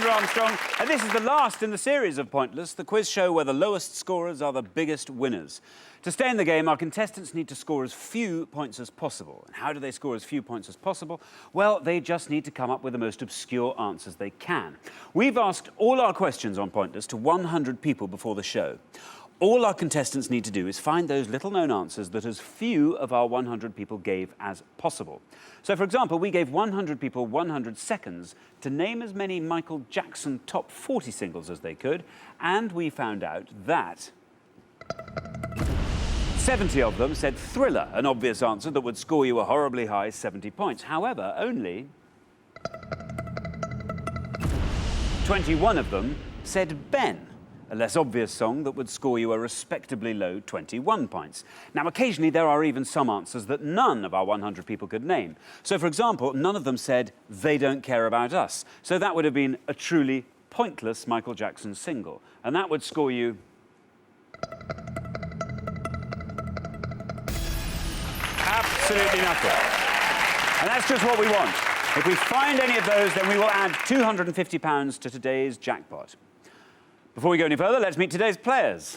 Mr. Armstrong. And this is the last in the series of Pointless, the quiz show where the lowest scorers are the biggest winners. To stay in the game, our contestants need to score as few points as possible. And how do they score as few points as possible? Well, they just need to come up with the most obscure answers they can. We've asked all our questions on Pointless to 100 people before the show. All our contestants need to do is find those little-known answers that as few of our 100 people gave as possible. So, for example, we gave 100 people 100 seconds to name as many Michael Jackson top 40 singles as they could, and we found out that 70 of them said Thriller, an obvious answer that would score you a horribly high 70 points. However, only 21 of them said Ben, a less obvious song that would score you a respectably low 21 points. Now, occasionally there are even some answers that none of our 100 people could name. So, for example, none of them said They Don't Care About Us. So that would have been a truly pointless Michael Jackson single. And that would score you absolutely nothing. And that's just what we want. If we find any of those, then we will add £250 to today's jackpot. Before we go any further, let's meet today's players.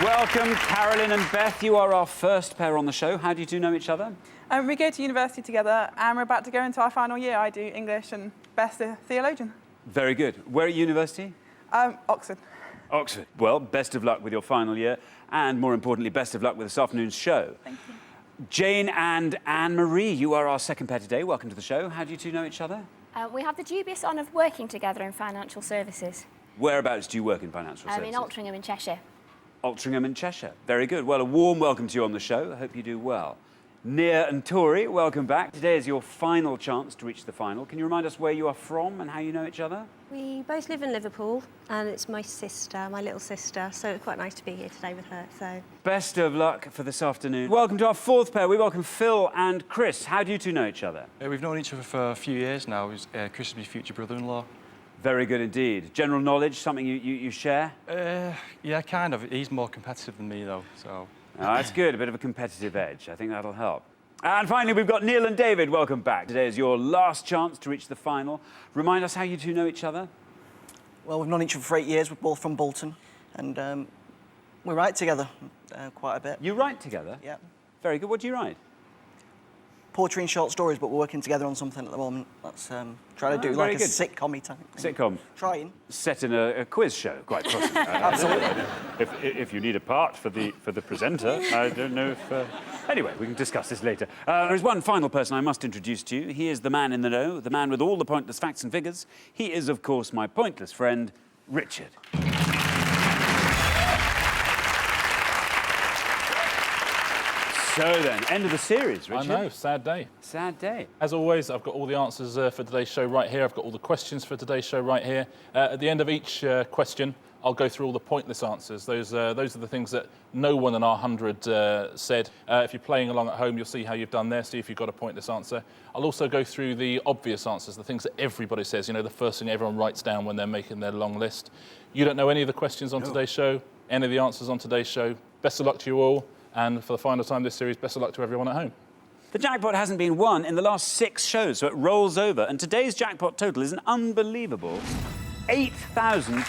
Welcome, Carolyn and Beth. You are our first pair on the show. How do you two know each other? We go to university together, and we're about to go into our final year. I do English, and Beth's a theologian. Very good. Where at university? Oxford. Oxford. Well, best of luck with your final year, and more importantly, best of luck with this afternoon's show. Thank you. Jane and Anne-Marie, you are our second pair today. Welcome to the show. How do you two know each other? We have the dubious honour of working together in financial services. Whereabouts do you work in financial services? In Altrincham in Cheshire. Altrincham in Cheshire. Very good. Well, a warm welcome to you on the show. I hope you do well. Nia and Tori, welcome back. Today is your final chance to reach the final. Can you remind us where you are from and how you know each other? We both live in Liverpool, and it's my sister, my little sister, so it's quite nice to be here today with her. So, best of luck for this afternoon. Welcome to our fourth pair. We welcome Phil and Chris. How do you two know each other? We've known each other for a few years now. Chris is my future brother-in-law. Very good indeed. General knowledge, something you share? Yeah, kind of. He's more competitive than me, though, so... Oh, that's good. A bit of a competitive edge. I think that'll help. And finally, we've got Neil and David. Welcome back. Today is your last chance to reach the final. Remind us how you two know each other. Well, we've known each other for 8 years. We're both from Bolton, and we write together quite a bit. You write together? Yeah. Very good. What do you write? Poetry and short stories, but we're working together on something at the moment. That's trying to do like a sitcom-y type thing. Sitcom? Trying. Set in a quiz show, quite possibly. Absolutely. If you need a part for the presenter, I don't know if... Anyway, we can discuss this later. There is one final person I must introduce to you. He is the man in the know, the man with all the pointless facts and figures. He is, of course, my pointless friend, Richard. So then, end of the series, Richard. I know, sad day. Sad day. As always, I've got all the answers for today's show right here. I've got all the questions for today's show right here. At the end of each question, I'll go through all the pointless answers. Those are the things that no one in our 100 said. If you're playing along at home, you'll see how you've done there, see if you've got a pointless answer. I'll also go through the obvious answers, the things that everybody says, you know, the first thing everyone writes down when they're making their long list. You don't know any of the questions on today's show, any of the answers on today's show. Best of luck to you all. And for the final time this series, best of luck to everyone at home. The jackpot hasn't been won in the last 6 shows, so it rolls over. And today's jackpot total is an unbelievable £8,250.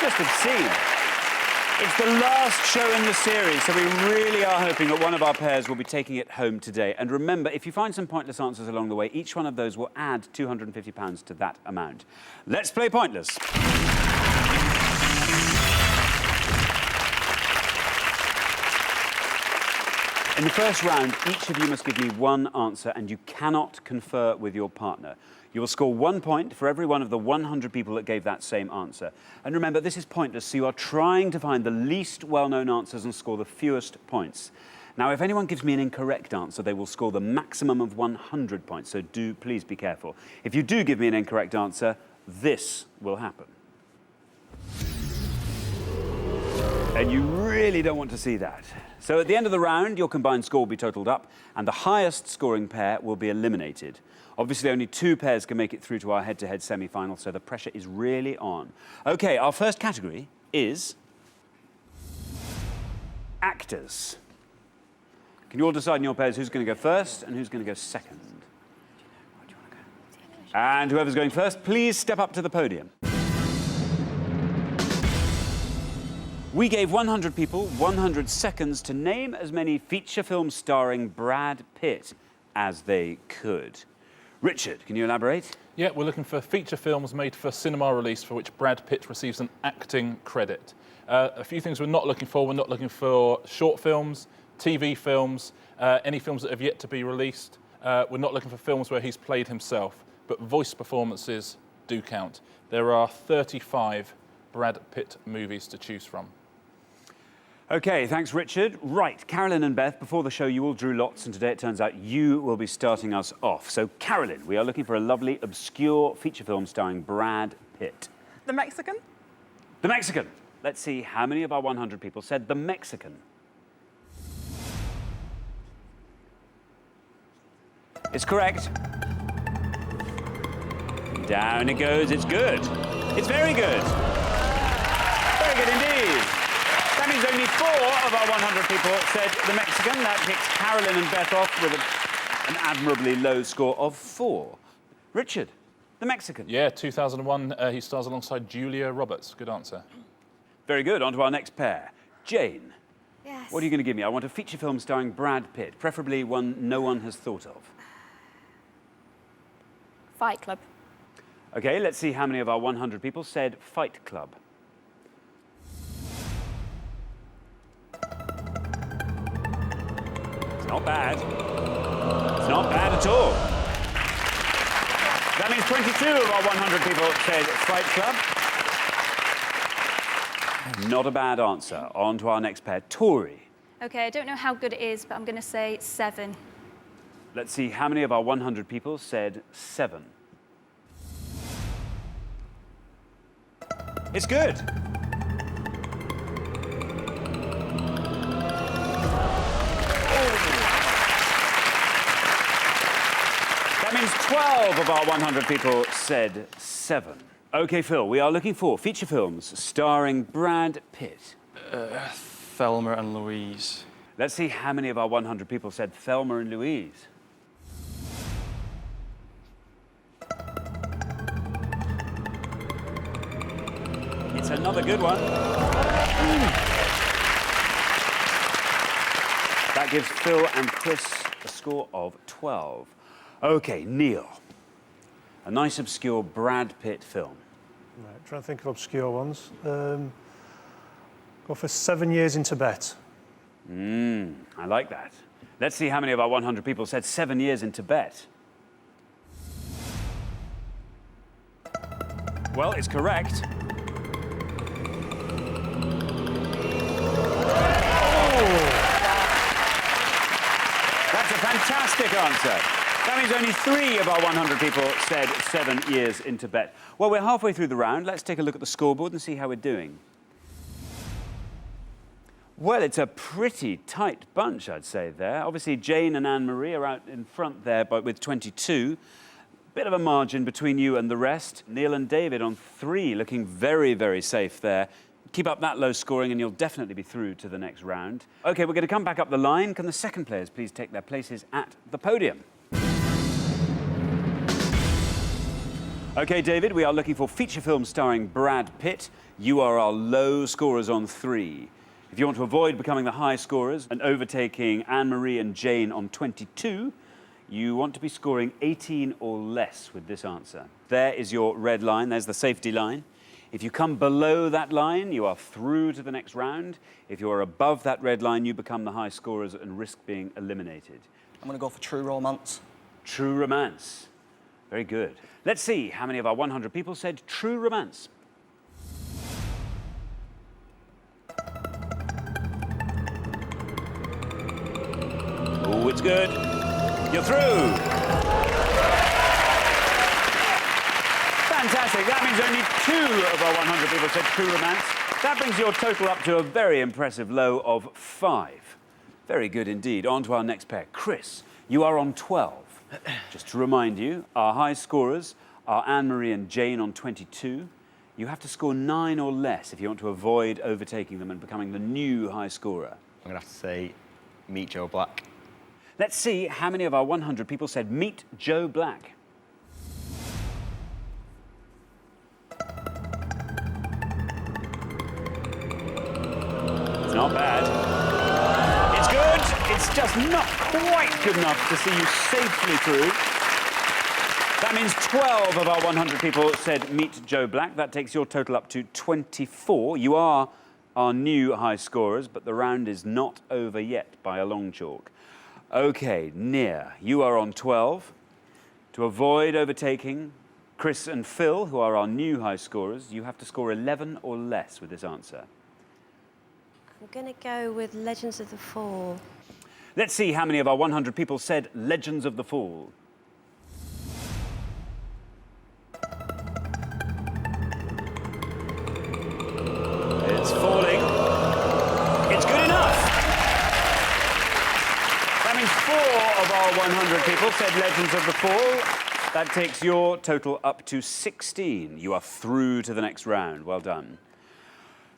Just obscene. It's the last show in the series, so we really are hoping that one of our pairs will be taking it home today. And remember, if you find some pointless answers along the way, each one of those will add £250 to that amount. Let's play Pointless. In the first round, each of you must give me one answer, and you cannot confer with your partner. You will score 1 point for every one of the 100 people that gave that same answer. And remember, this is pointless, so you are trying to find the least well-known answers and score the fewest points. Now, if anyone gives me an incorrect answer, they will score the maximum of 100 points, so do please be careful. If you do give me an incorrect answer, this will happen. And you really don't want to see that. So at the end of the round, your combined score will be totalled up, and the highest scoring pair will be eliminated. Obviously, only 2 pairs can make it through to our head-to-head semi-final, so the pressure is really on. OK, our first category is actors. Can you all decide in your pairs who's going to go first and who's going to go second? And whoever's going first, please step up to the podium. We gave 100 people 100 seconds to name as many feature films starring Brad Pitt as they could. Richard, can you elaborate? Yeah, we're looking for feature films made for cinema release for which Brad Pitt receives an acting credit. A few things we're not looking for. We're not looking for short films, TV films, any films that have yet to be released. We're not looking for films where he's played himself, but voice performances do count. There are 35 Brad Pitt movies to choose from. OK, thanks, Richard. Right, Carolyn and Beth, before the show, you all drew lots, and today it turns out you will be starting us off. So, Carolyn, we are looking for a lovely, obscure feature film starring Brad Pitt. The Mexican? The Mexican. Let's see how many of our 100 people said The Mexican. It's correct. Down it goes. It's good. It's very good. Very good indeed. That means only 4 of our 100 people said The Mexican. That kicks Carolyn and Beth off with an admirably low score of 4. Richard, The Mexican. Yeah, 2001, he stars alongside Julia Roberts. Good answer. Very good. On to our next pair. Jane, Yes. what are you going to give me? I want a feature film starring Brad Pitt, preferably one no one has thought of. Fight Club. OK, let's see how many of our 100 people said Fight Club. It's not bad. It's not bad at all. That means 22 of our 100 people said Fight Club. Not a bad answer. On to our next pair. Tori. OK, I don't know how good it is, but I'm going to say 7. Let's see how many of our 100 people said 7. It's good. That means 12 of our 100 people said 7. OK, Phil, we are looking for feature films starring Brad Pitt. Thelma and Louise. Let's see how many of our 100 people said Thelma and Louise. It's another good one. That gives Phil and Chris a score of 12. OK, Neil. A nice, obscure Brad Pitt film. Right, trying to think of obscure ones. Go for 7 Years in Tibet. I like that. Let's see how many of our 100 people said 7 years in Tibet. Well, it's correct. That's a fantastic answer. That means only 3 of our 100 people said 7 years in Tibet. Well, we're halfway through the round. Let's take a look at the scoreboard and see how we're doing. Well, it's a pretty tight bunch, I'd say, there. Obviously, Jane and Anne-Marie are out in front there but with 22. Bit of a margin between you and the rest. Neil and David on 3, looking very, very safe there. Keep up that low scoring and you'll definitely be through to the next round. OK, we're going to come back up the line. Can the second players please take their places at the podium? OK, David, we are looking for feature films starring Brad Pitt. You are our low scorers on 3. If you want to avoid becoming the high scorers and overtaking Anne-Marie and Jane on 22, you want to be scoring 18 or less with this answer. There is your red line. There's the safety line. If you come below that line, you are through to the next round. If you're above that red line, you become the high scorers and risk being eliminated. I'm going to go for True Romance. True Romance. Very good. Let's see how many of our 100 people said True Romance. Oh, it's good. You're through. Fantastic. That means only 2 of our 100 people said True Romance. That brings your total up to a very impressive low of 5. Very good indeed. On to our next pair. Chris, you are on 12. Just to remind you, our high scorers are Anne-Marie and Jane on 22. You have to score 9 or less if you want to avoid overtaking them and becoming the new high scorer. I'm going to have to say Meet Joe Black. Let's see how many of our 100 people said meet Joe Black. It's not bad. It's good. It's just not quite good enough to see you safely through. That means 12 of our 100 people said meet Joe Black. That takes your total up to 24. You are our new high scorers, but the round is not over yet by a long chalk. OK, Nia, you are on 12. To avoid overtaking Chris and Phil, who are our new high scorers, you have to score 11 or less with this answer. I'm going to go with Legends of the Fall. Let's see how many of our 100 people said Legends of the Fall. It's falling. It's good enough. That means 4 of our 100 people said Legends of the Fall. That takes your total up to 16. You are through to the next round. Well done.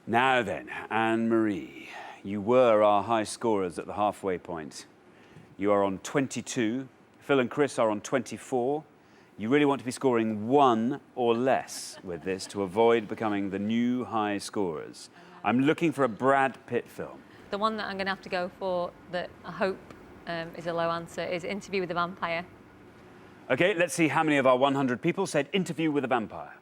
Now then, Anne-Marie, you were our high scorers at the halfway point. You are on 22. Phil and Chris are on 24. You really want to be scoring 1 or less with this to avoid becoming the new high scorers. I'm looking for a Brad Pitt film. The one that I'm going to have to go for that I hope is a low answer is Interview with a Vampire. OK, let's see how many of our 100 people said Interview with a Vampire.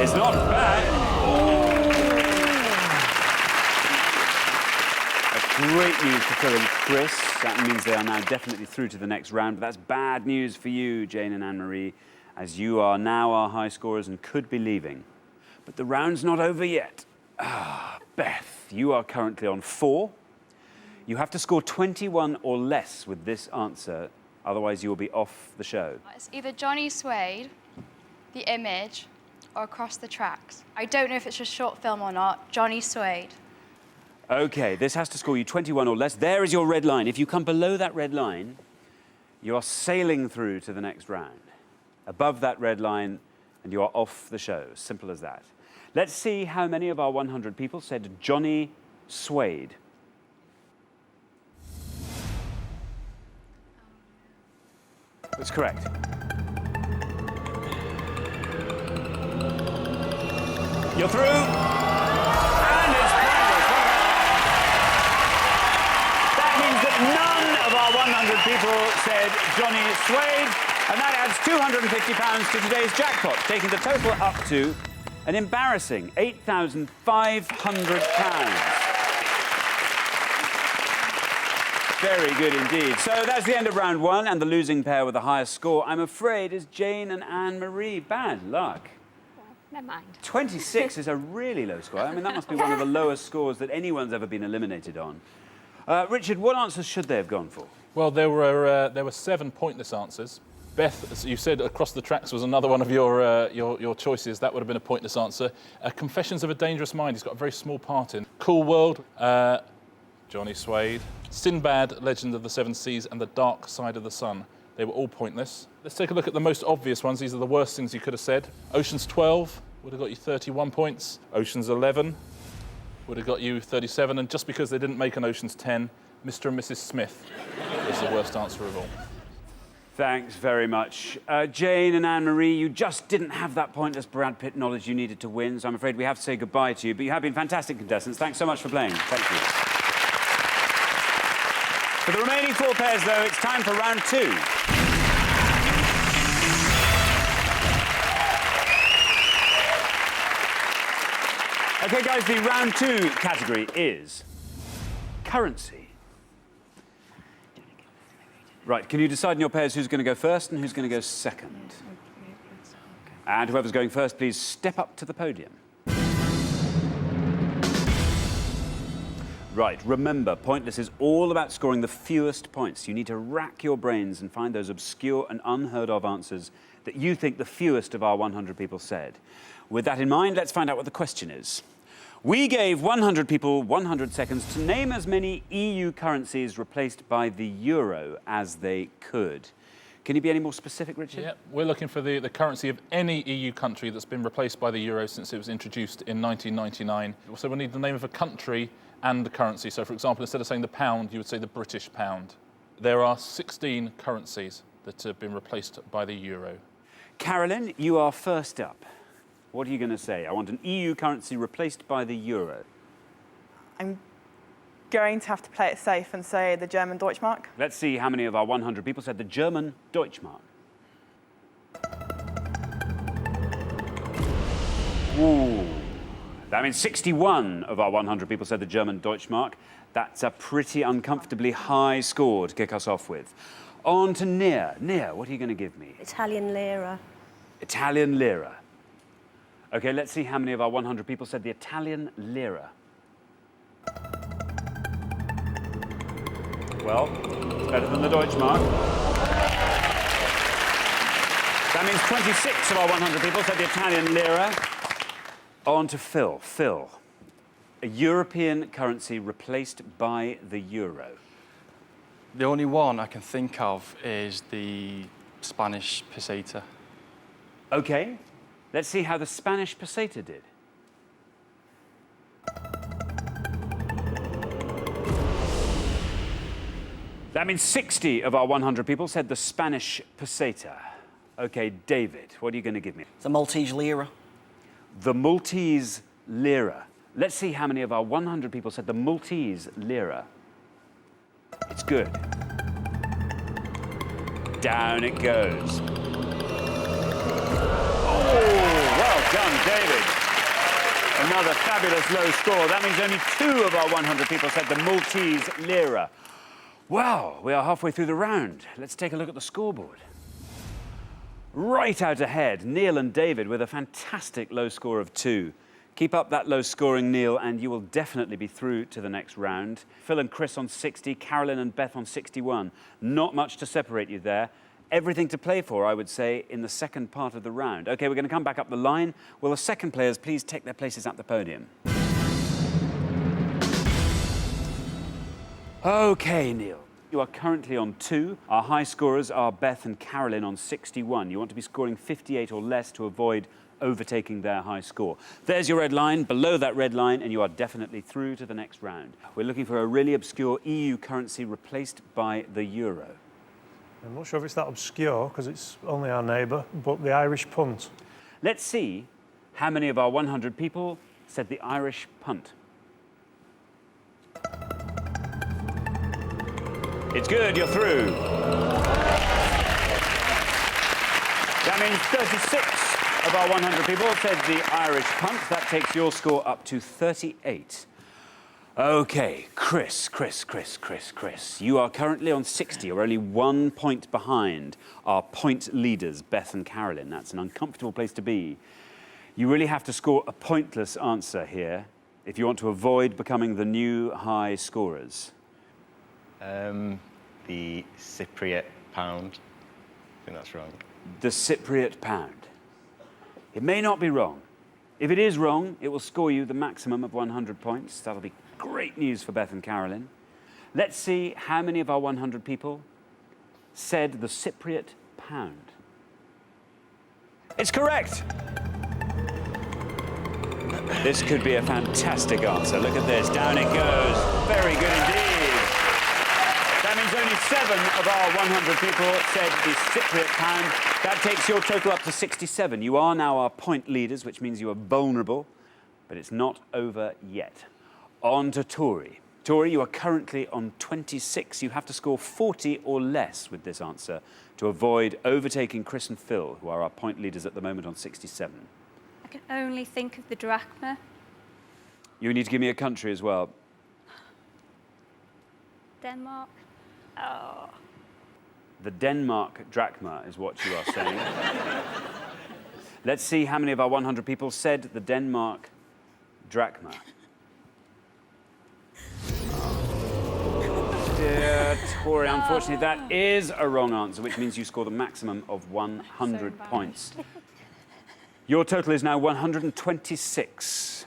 It's not bad. That's great news for Phil and Chris. That means they are now definitely through to the next round. But that's bad news for you, Jane and Anne-Marie, as you are now our high scorers and could be leaving. But the round's not over yet. Beth, you are currently on 4. You have to score 21 or less with this answer, otherwise you will be off the show. It's either Johnny Suede, The Image, or Across the Tracks. I don't know if it's a short film or not. Johnny Suede. OK, this has to score you 21 or less. There is your red line. If you come below that red line, you are sailing through to the next round. Above that red line, and you are off the show. Simple as that. Let's see how many of our 100 people said Johnny Suede. That's correct. You're through. And it's pointless. That means that none of our 100 people said Johnny Suede, and that adds £250 to today's jackpot, taking the total up to an embarrassing £8,500. Very good indeed. So that's the end of round 1, and the losing pair with the highest score, I'm afraid, is Jane and Anne-Marie. Bad luck. Never mind. 26 is a really low score. I mean, that must be one of the lowest scores that anyone's ever been eliminated on. Richard, what answers should they have gone for? Well, there were 7 pointless answers. Beth, as you said, Across the Tracks was another one of your choices. That would have been a pointless answer. Confessions of a Dangerous Mind, he's got a very small part in. Cool World, Johnny Suede. Sinbad, Legend of the Seven Seas, and The Dark Side of the Sun. They were all pointless. Let's take a look at the most obvious ones. These are the worst things you could have said. Ocean's 12 would have got you 31 points. Ocean's 11 would have got you 37. And just because they didn't make an Ocean's 10, Mr. and Mrs. Smith is the worst answer of all. Thanks very much. Jane and Anne-Marie, you just didn't have that pointless Brad Pitt knowledge you needed to win, so I'm afraid we have to say goodbye to you. But you have been fantastic contestants. Thanks so much for playing. Thank you. For the remaining 4 pairs, though, it's time for round 2. OK, guys, the round 2 category is currency. Right, can you decide in your pairs who's going to go first and who's going to go second? And whoever's going first, please step up to the podium. Right, remember, Pointless is all about scoring the fewest points. You need to rack your brains and find those obscure and unheard of answers that you think the fewest of our 100 people said. With that in mind, let's find out what the question is. We gave 100 people 100 seconds to name as many EU currencies replaced by the euro as they could. Can you be any more specific, Richard? Yeah, we're looking for the currency of any EU country that's been replaced by the euro since it was introduced in 1999. So we need the name of a country and the currency. So, for example, instead of saying the pound, you would say the British pound. There are 16 currencies that have been replaced by the euro. Carolyn, you are first up. What are you going to say? I want an EU currency replaced by the euro. I'm going to have to play it safe and say the German Deutschmark. Let's see how many of our 100 people said the German Deutschmark. Ooh. That means 61 of our 100 people said the German Deutschmark. That's a pretty uncomfortably high score to kick us off with. On to Nia. Nia, what are you going to give me? Italian lira. Italian lira. OK, let's see how many of our 100 people said the Italian lira. Well, it's better than the Deutschmark. That means 26 of our 100 people said the Italian lira. On to Phil. Phil, a European currency replaced by the euro. The only one I can think of is the Spanish peseta. OK, let's see how the Spanish peseta did. That means 60 of our 100 people said the Spanish peseta. OK, David, what are you going to give me? The Maltese lira. The Maltese lira. Let's see how many of our 100 people said the Maltese lira. It's good. Down it goes. Oh, well done, David. Another fabulous low score. That means only 2 of our 100 people said the Maltese lira. Well, we are halfway through the round. Let's take a look at the scoreboard. Right out ahead, Neil and David with a fantastic low score of 2. Keep up that low scoring, Neil, and you will definitely be through to the next round. Phil and Chris on 60, Carolyn and Beth on 61. Not much to separate you there. Everything to play for, I would say, in the second part of the round. OK, we're going to come back up the line. Will the second players please take their places at the podium? OK, Neil. You are currently on 2. Our high scorers are Beth and Carolyn on 61. You want to be scoring 58 or less to avoid overtaking their high score. There's your red line, below that red line, and you are definitely through to the next round. We're looking for a really obscure EU currency replaced by the euro. I'm not sure if it's that obscure, because it's only our neighbour, but the Irish punt. Let's see how many of our 100 people said the Irish punt. It's good, you're through. That means 36 of our 100 people said the Irish punt. That takes your score up to 38. OK, Chris. You are currently on 60. You're only 1 point behind our point leaders, Beth and Carolyn. That's an uncomfortable place to be. You really have to score a pointless answer here if you want to avoid becoming the new high scorers. The Cypriot pound. I think that's wrong. The Cypriot pound. It may not be wrong. If it is wrong, it will score you the maximum of 100 points. That'll be great news for Beth and Carolyn. Let's see how many of our 100 people said the Cypriot pound. It's correct. This could be a fantastic answer. Look at this. Down it goes. Very good indeed. That means only 7 of our 100 people said the Cypriot pound. That takes your total up to 67. You are now our point leaders, which means you are vulnerable, but it's not over yet. On to Tori. Tori, you are currently on 26. You have to score 40 or less with this answer to avoid overtaking Chris and Phil, who are our point leaders at the moment on 67. I can only think of the drachma. You need to give me a country as well. Denmark. Oh. The Denmark drachma is what you are saying. Let's see how many of our 100 people said the Denmark drachma. Dear Tori, unfortunately, that is a wrong answer, which means you score the maximum of 100 points. Your total is now 126.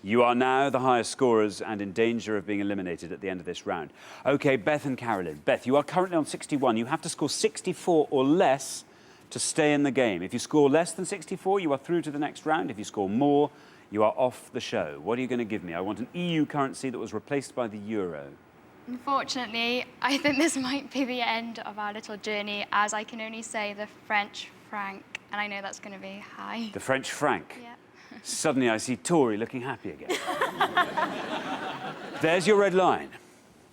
You are now the highest scorers and in danger of being eliminated at the end of this round. OK, Beth and Carolyn. Beth, you are currently on 61. You have to score 64 or less to stay in the game. If you score less than 64, you are through to the next round. If you score more, you are off the show. What are you going to give me? I want an EU currency that was replaced by the euro. Unfortunately, I think this might be the end of our little journey, as I can only say the French franc, and I know that's going to be high. The French franc? Yeah. Suddenly I see Tori looking happy again. There's your red line.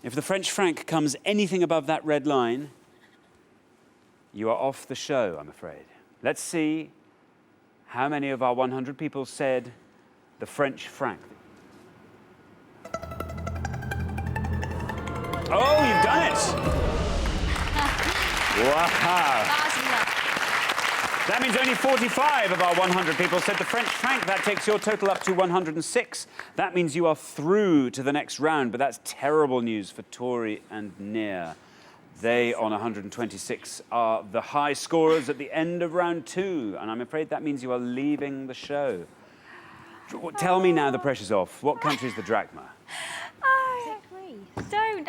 If the French franc comes anything above that red line, you are off the show, I'm afraid. Let's see how many of our 100 people said the French franc. Oh, you've done it! Wow. That means only 45 of our 100 people said the French franc. That takes your total up to 106. That means you are through to the next round, but that's terrible news for Tori and Nia. They, on 126, are the high scorers at the end of round 2, and I'm afraid that means you are leaving the show. Tell me now the pressure's off. What country is the drachma?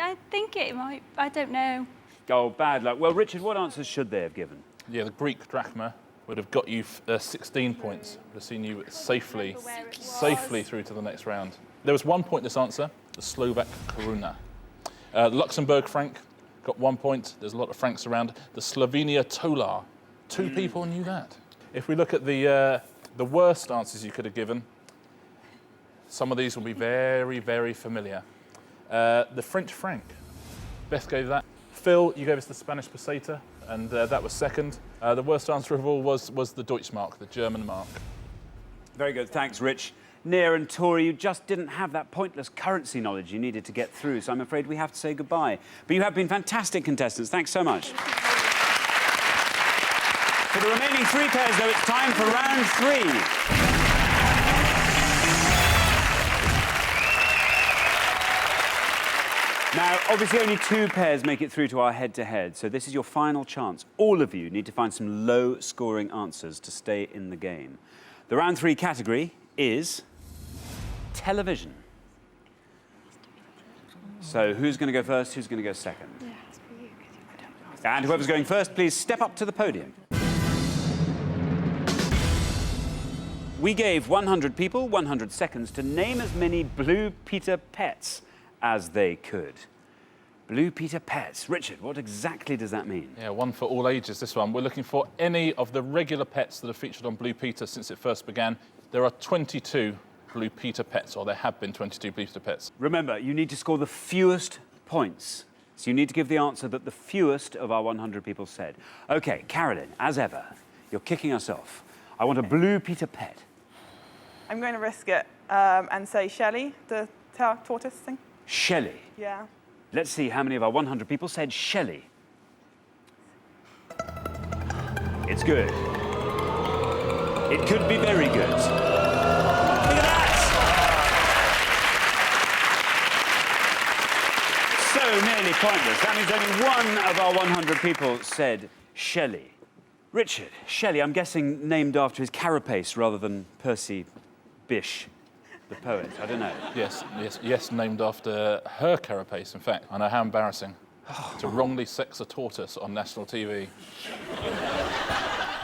I think it might. I don't know. Oh, bad luck. Well, Richard, what answers should they have given? Yeah, the Greek drachma would have got you 16 points. Would have seen you safely through to the next round. There was 1 point this answer, the Slovak koruna. Luxembourg franc got 1 point. There's a lot of francs around. The Slovenia tolar. 2 people knew that. If we look at the worst answers you could have given, some of these will be very, very familiar. The French franc. Beth gave that. Phil, you gave us the Spanish peseta, and that was second. The worst answer of all was the Deutschmark, the German mark. Very good. Thanks, Rich. Nia and Tori, you just didn't have that pointless currency knowledge you needed to get through, so I'm afraid we have to say goodbye. But you have been fantastic contestants. Thanks so much. For the remaining 3 pairs, though, it's time for round 3. Now, obviously, only 2 pairs make it through to our head-to-head, so this is your final chance. All of you need to find some low-scoring answers to stay in the game. The round 3 category is television. So who's going to go first, who's going to go second? And whoever's going first, please step up to the podium. We gave 100 people 100 seconds to name as many Blue Peter pets as they could. Blue Peter pets. Richard, what exactly does that mean? Yeah, one for all ages, this one. We're looking for any of the regular pets that have featured on Blue Peter since it first began. There are 22 Blue Peter pets, or there have been 22 Blue Peter pets. Remember, you need to score the fewest points. So you need to give the answer that the fewest of our 100 people said. OK, Carolyn, as ever, you're kicking us off. I want a Blue Peter pet. I'm going to risk it and say Shelley, the tortoise thing. Shelley. Yeah. Let's see how many of our 100 people said Shelley. It's good. It could be very good. Look at that! So nearly pointless. That means only 1 of our 100 people said Shelley. Richard, Shelley, I'm guessing named after his carapace rather than Percy Bysshe, the poet. I don't know. Yes, named after her carapace, in fact. I know, how embarrassing. To wrongly sex a tortoise on national TV.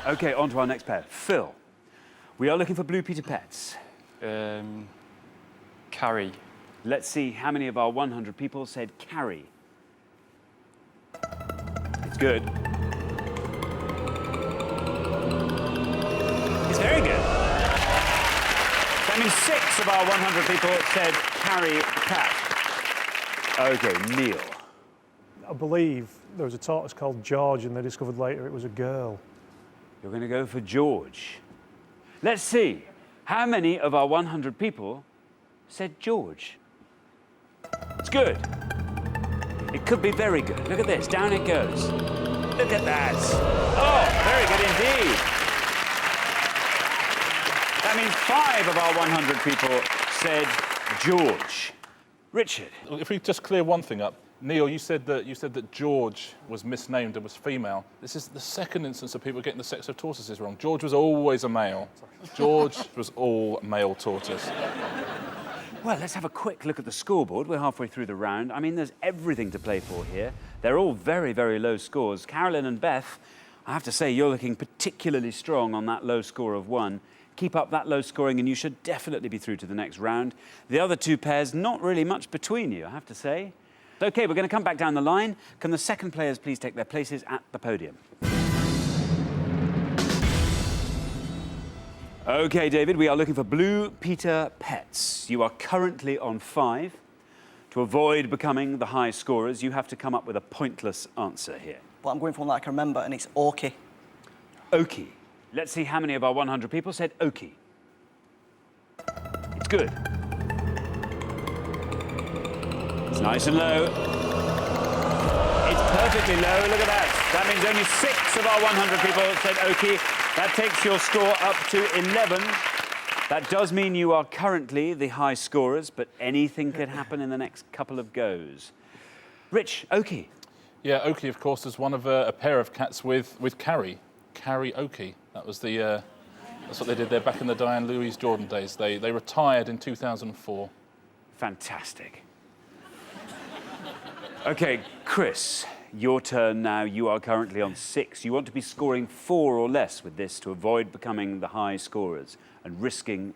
OK, on to our next pair. Phil, we are looking for Blue Peter pets. Carrie. Let's see how many of our 100 people said Carrie. It's good. It's very good. That means 6 of our 100 people said Carrie the cat. OK, Neil. I believe there was a tortoise called George, and they discovered later it was a girl. You're going to go for George. Let's see. How many of our 100 people said George? It's good. It could be very good. Look at this. Down it goes. Look at that. Oh, very good indeed. That means 5 of our 100 people said George. Richard. If we just clear one thing up. Neil, you said that George was misnamed and was female. This is the second instance of people getting the sex of tortoises wrong. George was always a male. George was all male tortoise. Well, let's have a quick look at the scoreboard. We're halfway through the round. I mean, there's everything to play for here. They're all very, very low scores. Carolyn and Beth, I have to say, you're looking particularly strong on that low score of 1. Keep up that low scoring and you should definitely be through to the next round. The other two pairs, not really much between you, I have to say. OK, we're going to come back down the line. Can the second players please take their places at the podium? OK, David, we are looking for Blue Peter Pets. You are currently on 5. To avoid becoming the high scorers, you have to come up with a pointless answer here. But I'm going for one that I can remember, and it's Oki. Oki. Let's see how many of our 100 people said Oki. It's good. It's nice and low. It's perfectly low. Look at that. That means only 6 of our 100 people said Oki. That takes your score up to 11. That does mean you are currently the high scorers, but anything could happen in the next couple of goes. Rich, Oki. Yeah, Oki, of course, is one of a pair of cats with Carrie. Karaoke. That was the. That's what they did there back in the Diane Louise Jordan days. They retired in 2004. Fantastic. OK, Chris, your turn now. You are currently on 6. You want to be scoring 4 or less with this to avoid becoming the high scorers and risking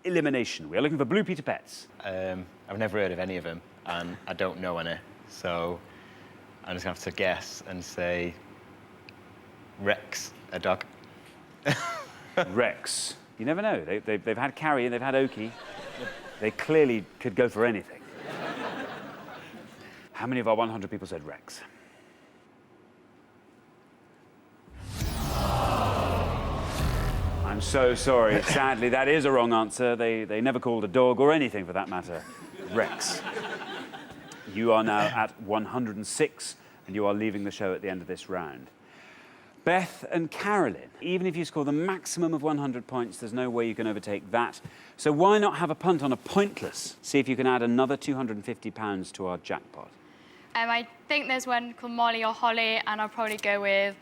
elimination. We are looking for Blue Peter Pets. I've never heard of any of them, and I don't know any. So I'm just going to have to guess and say Rex, a dog. Rex. You never know. They've had Carrie and they've had Oki. They clearly could go for anything. How many of our 100 people said Rex? I'm so sorry. Sadly, that is a wrong answer. They never called a dog or anything for that matter. Rex. You are now at 106 and you are leaving the show at the end of this round. Beth and Carolyn, even if you score the maximum of 100 points, there's no way you can overtake that. So why not have a punt on a pointless? See if you can add another £250 to our jackpot. I think there's one called Molly or Holly, and I'll probably go with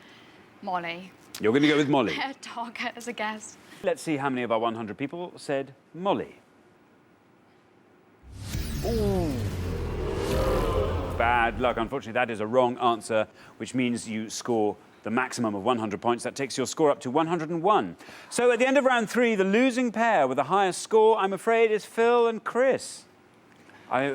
Molly. You're going to go with Molly? A dog as a guess. Let's see how many of our 100 people said Molly. Ooh. Bad luck. Unfortunately, that is a wrong answer, which means you score the maximum of 100 points. That takes your score up to 101. So at the end of round 3, the losing pair with the highest score, I'm afraid, is Phil and Chris.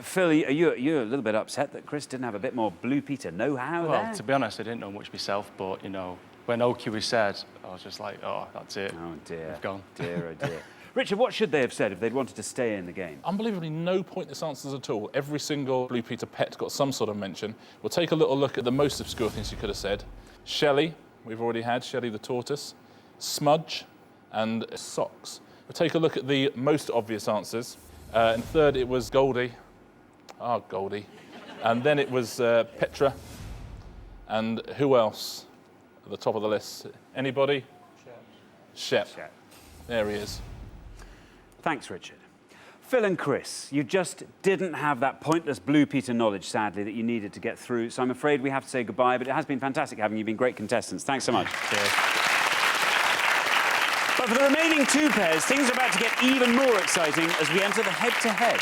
Phil, you're a little bit upset that Chris didn't have a bit more Blue Peter know-how there? Well, to be honest, I didn't know much myself, but, you know, when Oki was said, I was just like, oh, that's it. Oh, dear. We've gone. Dear, oh, dear. Richard, what should they have said if they'd wanted to stay in the game? Unbelievably, no pointless answers at all. Every single Blue Peter pet got some sort of mention. We'll take a little look at the most obscure things you could have said. Shelley, we've already had, Shelley the tortoise. Smudge and socks. We'll take a look at the most obvious answers. And third, it was Goldie. Ah, Goldie. And then it was Petra. And who else at the top of the list? Anybody? Shep. Shep. There he is. Thanks, Richard. Phil and Chris, you just didn't have that pointless Blue Peter knowledge, sadly, that you needed to get through. So I'm afraid we have to say goodbye, but it has been fantastic having you. You've been great contestants. Thanks so much. Cheers. But for the remaining 2 pairs, things are about to get even more exciting as we enter the head-to-head.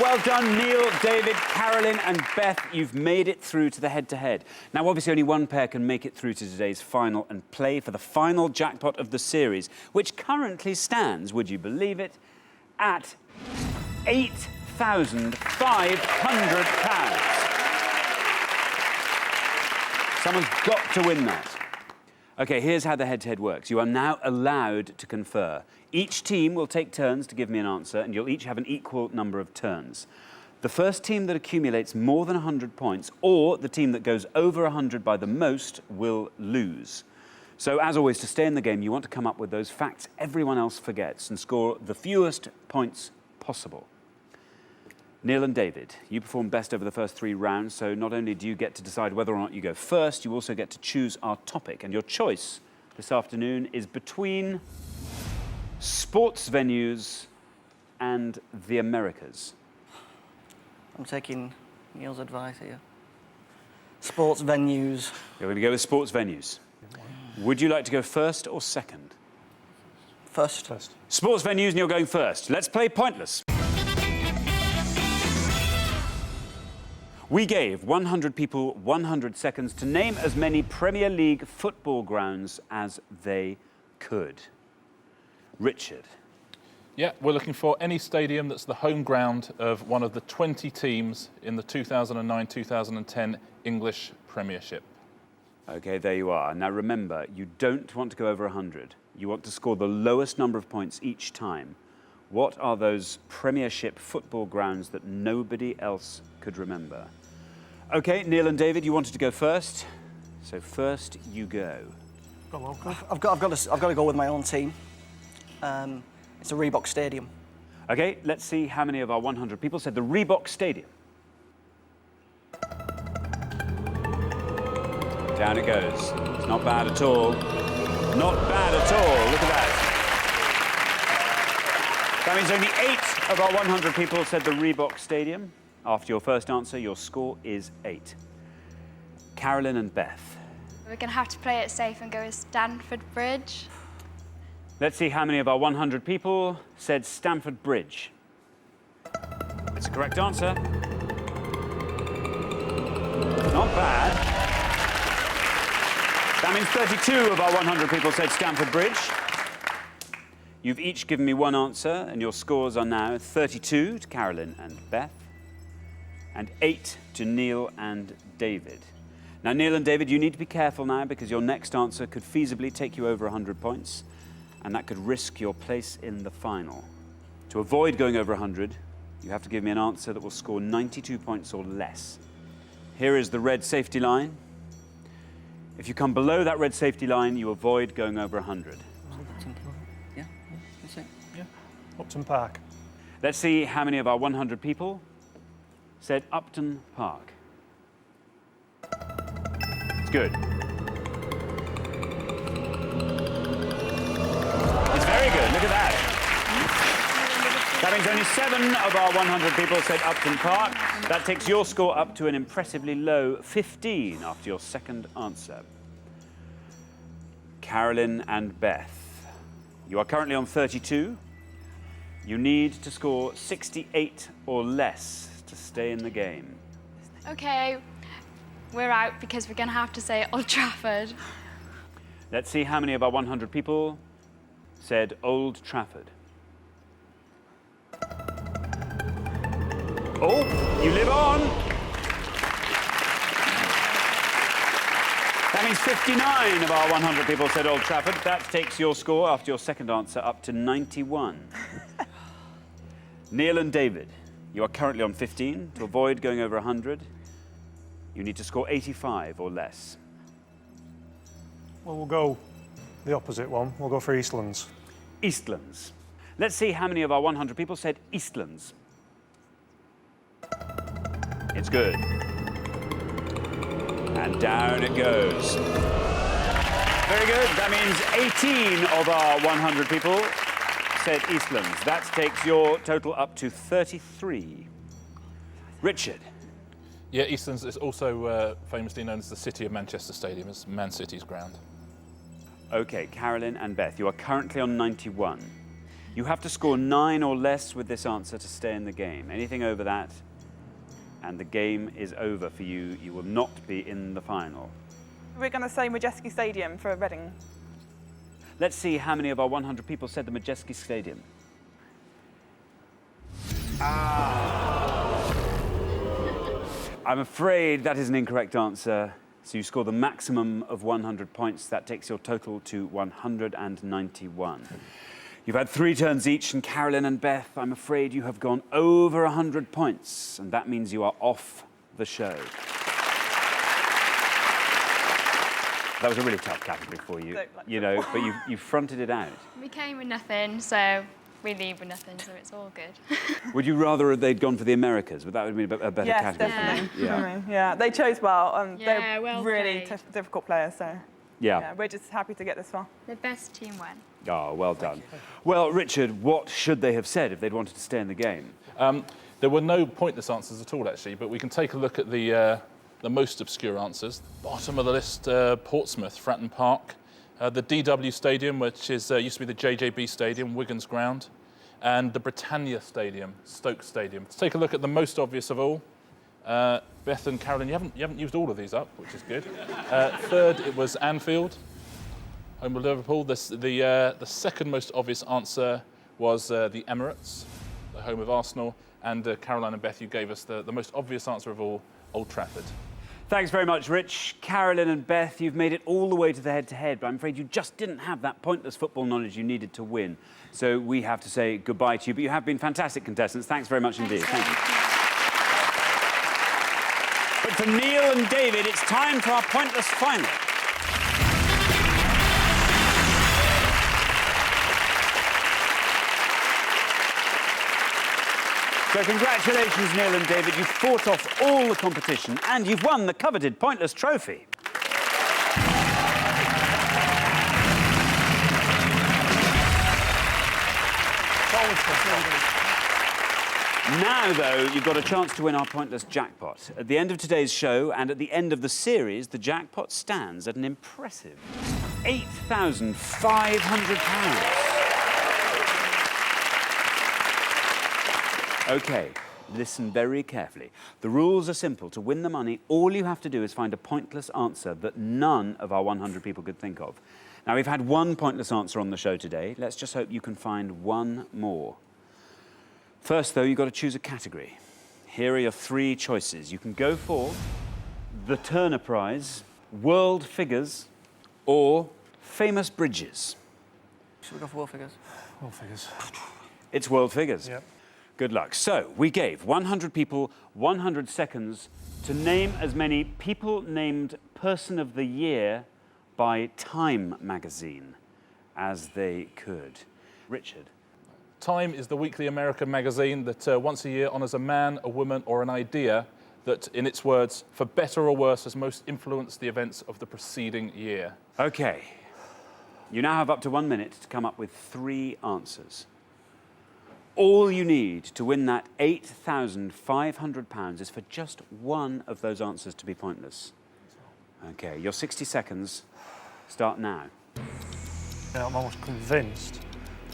Well done, Neil, David, Carolyn and Beth. You've made it through to the head-to-head. Now, obviously, only one pair can make it through to today's final and play for the final jackpot of the series, which currently stands, would you believe it, at £8,500. Someone's got to win that. OK, here's how the head-to-head works. You are now allowed to confer. Each team will take turns to give me an answer, and you'll each have an equal number of turns. The first team that accumulates more than 100 points, or the team that goes over 100 by the most, will lose. So, as always, to stay in the game, you want to come up with those facts everyone else forgets and score the fewest points possible. Neil and David, you performed best over the first 3 rounds, so not only do you get to decide whether or not you go first, you also get to choose our topic. And your choice this afternoon is between sports venues and the Americas. I'm taking Neil's advice here. Sports venues. You're going to go with sports venues. Would you like to go first or second? First. Sports venues, and you're going first. Let's play Pointless. We gave 100 people 100 seconds to name as many Premier League football grounds as they could. Richard. Yeah, we're looking for any stadium that's the home ground of one of the 20 teams in the 2009-2010 English Premiership. OK, there you are. Now remember, you don't want to go over 100. You want to score the lowest number of points each time. What are those Premiership football grounds that nobody else could remember? OK, Neil and David, you wanted to go first. So first you go. I've got to go with my own team. It's a Reebok Stadium. OK, let's see how many of our 100 people said the Reebok Stadium. Down it goes. It's not bad at all. Not bad at all. Look at that. That means only 8 of our 100 people said the Reebok Stadium. After your first answer, your score is 8. Carolyn and Beth. We're going to have to play it safe and go with Stamford Bridge. Let's see how many of our 100 people said Stamford Bridge. It's a correct answer. Not bad. That means 32 of our 100 people said Stamford Bridge. You've each given me one answer, and your scores are now 32 to Carolyn and Beth, and 8 to Neil and David. Now, Neil and David, you need to be careful now, because your next answer could feasibly take you over 100 points, and that could risk your place in the final. To avoid going over 100, you have to give me an answer that will score 92 points or less. Here is the red safety line. If you come below that red safety line, you avoid going over 100. Yeah, that's it. Yeah. Upton Park. Let's see how many of our 100 people said Upton Park. It's good. It's very good. Look at that. That means only 7 of our 100 people said Upton Park. That takes your score up to an impressively low 15 after your second answer. Carolyn and Beth, you are currently on 32. You need to score 68 or less to stay in the game. OK, we're out because we're going to have to say Old Trafford. Let's see how many of our 100 people said Old Trafford. Oh, you live on. That means 59 of our 100 people said Old Trafford. That takes your score after your second answer up to 91. Neil and David, you are currently on 15. To avoid going over 100, you need to score 85 or less. Well, we'll go the opposite one. We'll go for Eastlands. Eastlands. Let's see how many of our 100 people said Eastlands. It's good. And down it goes. Very good. That means 18 of our 100 people said Eastlands. That takes your total up to 33. Richard. Yeah, Eastlands is also famously known as the City of Manchester Stadium. It's Man City's ground. OK, Carolyn and Beth, you are currently on 91. You have to score 9 or less with this answer to stay in the game. Anything over that, and the game is over for you. You will not be in the final. We're going to say Majeski Stadium for Reading. Let's see how many of our 100 people said the Majeski Stadium. I'm afraid that is an incorrect answer. So you score the maximum of 100 points. That takes your total to 191. You've had 3 turns each, and Carolyn and Beth, I'm afraid you have gone over 100 points, and that means you are off the show. That was a really tough category for you, you know, but you fronted it out. We came with nothing, so we leave with nothing, so it's all good. Would you rather they'd gone for the Americas? Would that have been a better category? Definitely. Yeah. Yeah, they chose well. Yeah, they're well really played. difficult players, so Yeah. we're just happy to get this far. The best team won. Oh, well done. Well, Richard, what should they have said if they'd wanted to stay in the game? There were no pointless answers at all, actually, but we can take a look at the most obscure answers. Bottom of the list, Portsmouth, Fratton Park. the DW Stadium, which is used to be the JJB Stadium, Wigan's ground, and the Britannia Stadium, Stoke Stadium. Let's take a look at the most obvious of all. Beth and Carolyn, you haven't used all of these up, which is good. Third, it was Anfield, home of Liverpool. The second most obvious answer was the Emirates, the home of Arsenal. And Caroline and Beth, you gave us the most obvious answer of all, Old Trafford. Thanks very much, Rich. Carolyn and Beth, you've made it all the way to the head-to-head, but I'm afraid you just didn't have that pointless football knowledge you needed to win. So we have to say goodbye to you, but you have been fantastic contestants. Thanks very much indeed. Thank you. But for Neil and David, it's time for our pointless final. So congratulations, Neil and David. You've fought off all the competition and you've won the coveted Pointless Trophy. Now, though, you've got a chance to win our Pointless Jackpot. At the end of today's show and at the end of the series, the jackpot stands at an impressive £8,500. OK, listen very carefully. The rules are simple. To win the money, all you have to do is find a pointless answer that none of our 100 people could think of. Now, we've had one pointless answer on the show today. Let's just hope you can find one more. First, though, you've got to choose a category. Here are your three choices. You can go for the Turner Prize, World Figures, or Famous Bridges. Should we go for World Figures? World Figures. It's World Figures. Yep. Good luck. So, we gave 100 people 100 seconds to name as many people named Person of the Year by Time magazine as they could. Richard. Time is the weekly American magazine that once a year honours a man, a woman or an idea that, in its words, for better or worse, has most influenced the events of the preceding year. OK. You now have up to 1 minute to come up with 3 answers. All you need to win that £8,500 is for just one of those answers to be pointless. OK, your 60 seconds start now. Yeah, I'm almost convinced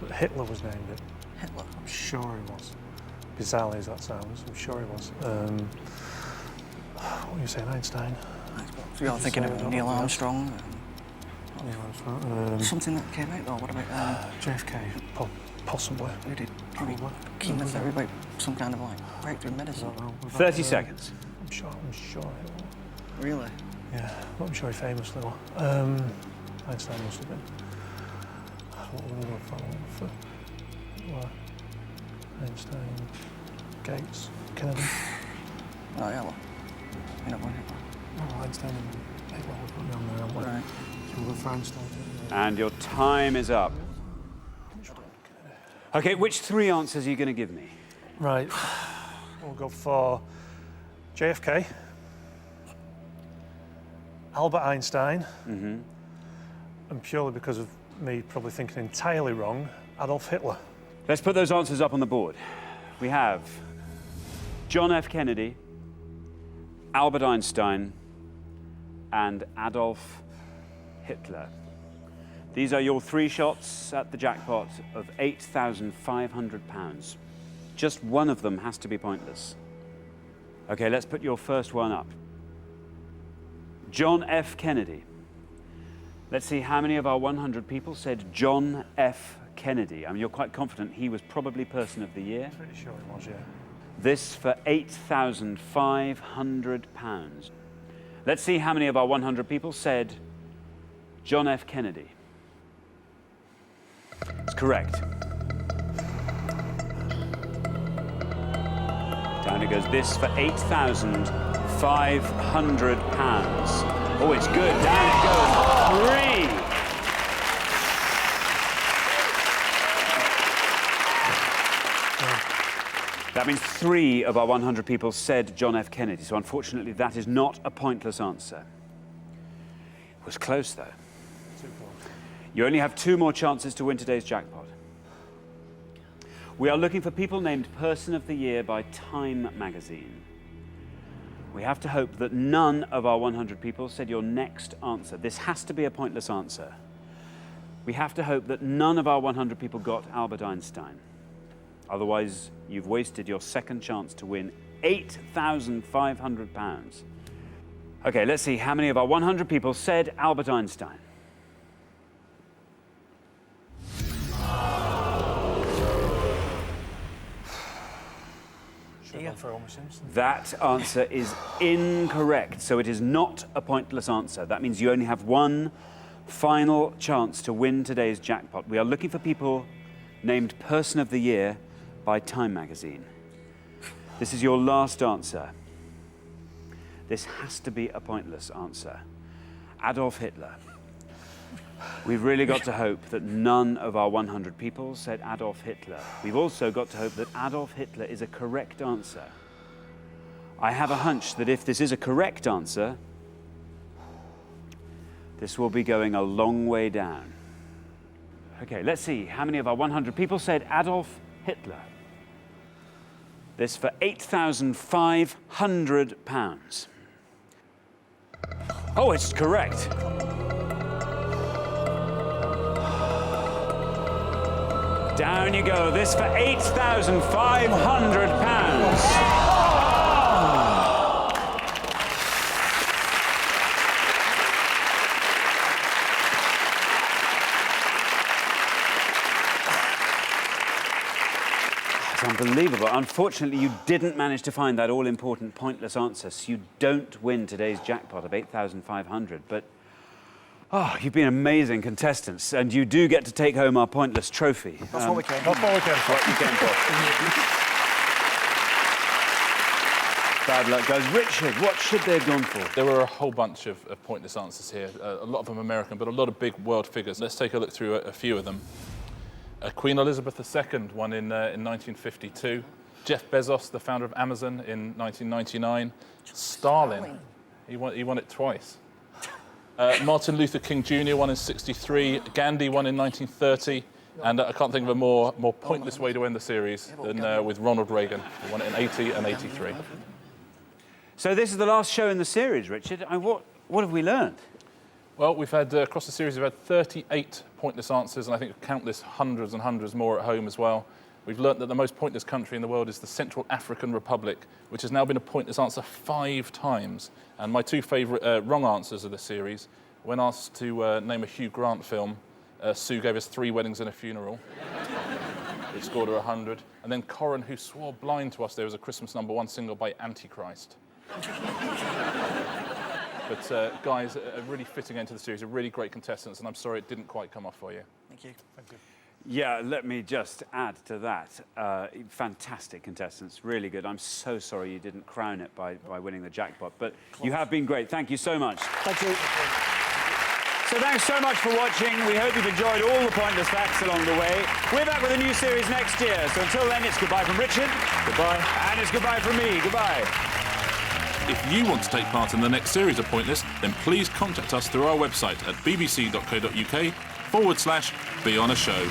that Hitler was named it. Hitler? I'm sure he was. Bizarrely as that sounds, I'm sure he was. What were you saying, Einstein? So you're thinking of Neil Armstrong? Neil Armstrong. Something that came out, though. What about JFK? Possibly. Who did? Chemotherapy, about some kind of, like, breakthrough medicine? 30 seconds. I'm sure Hitler. Really? Yeah, I'm sure he famously was. Einstein must have been. What were we going to follow for? Einstein, Gates, Kennedy. Oh, yeah, well, you're not going Hitler. Oh, Einstein and Hitler will put me on there, aren't we? Right. So we'll go for Einstein. And your time is up. OK, which 3 answers are you going to give me? Right. We'll go for JFK, Albert Einstein, and purely because of me probably thinking entirely wrong, Adolf Hitler. Let's put those answers up on the board. We have John F. Kennedy, Albert Einstein, and Adolf Hitler. These are your 3 shots at the jackpot of £8,500. Just one of them has to be pointless. OK, let's put your first one up. John F. Kennedy. Let's see how many of our 100 people said John F. Kennedy. I mean, you're quite confident he was probably Person of the Year. Pretty sure he was, yeah. This for £8,500. Let's see how many of our 100 people said John F. Kennedy. It's correct. Down it goes. This for £8,500. Oh, it's good. Down it goes. 3. That means 3 of our 100 people said John F. Kennedy. So unfortunately, that is not a pointless answer. It was close, though. You only have 2 more chances to win today's jackpot. We are looking for people named Person of the Year by Time magazine. We have to hope that none of our 100 people said your next answer. This has to be a pointless answer. We have to hope that none of our 100 people got Albert Einstein. Otherwise, you've wasted your second chance to win £8,500. OK, let's see how many of our 100 people said Albert Einstein. That answer is incorrect, so it is not a pointless answer. That means you only have one final chance to win today's jackpot. We are looking for people named Person of the Year by Time magazine. This is your last answer. This has to be a pointless answer. Adolf Hitler. We've really got to hope that none of our 100 people said Adolf Hitler. We've also got to hope that Adolf Hitler is a correct answer. I have a hunch that if this is a correct answer, this will be going a long way down. Okay, let's see how many of our 100 people said Adolf Hitler. This for £8,500. Oh, it's correct. Down you go. This for £8,500. Unbelievable. Unfortunately, you didn't manage to find that all-important pointless answer, so you don't win today's jackpot of 8,500. But, you've been amazing contestants, and you do get to take home our pointless trophy. That's what we came for. That's what you came for. Bad luck, guys. Richard, what should they have gone for? There were a whole bunch of pointless answers here. A lot of them American, but a lot of big world figures. Let's take a look through a few of them. Queen Elizabeth II won in 1952. Jeff Bezos, the founder of Amazon, in 1999. Stalin, he won it twice. Martin Luther King Jr. won in '63. Gandhi won in 1930. And I can't think of a more pointless way to end the series than with Ronald Reagan. He won it in '80 and '83. So this is the last show in the series, Richard. What have we learned? Well, we've had, across the series, we've had 38 pointless answers, and I think countless hundreds and hundreds more at home as well. We've learnt that the most pointless country in the world is the Central African Republic, which has now been a pointless answer 5 times. And my 2 favourite wrong answers of the series, when asked to name a Hugh Grant film, Sue gave us 3 weddings and a funeral. It scored her 100. And then Corin, who swore blind to us there was a Christmas #1 single by Antichrist. But guys, a really fitting end to the series, a really great contestants, and I'm sorry it didn't quite come off for you. Thank you. Thank you. Yeah, let me just add to that. Fantastic contestants, really good. I'm so sorry you didn't crown it by winning the jackpot, but you have been great. Thank you so much. Thank you. So thanks so much for watching. We hope you've enjoyed all the pointless facts along the way. We're back with a new series next year, so until then, it's goodbye from Richard. Goodbye. And it's goodbye from me. Goodbye. If you want to take part in the next series of Pointless, then please contact us through our website at bbc.co.uk/Be On A Show.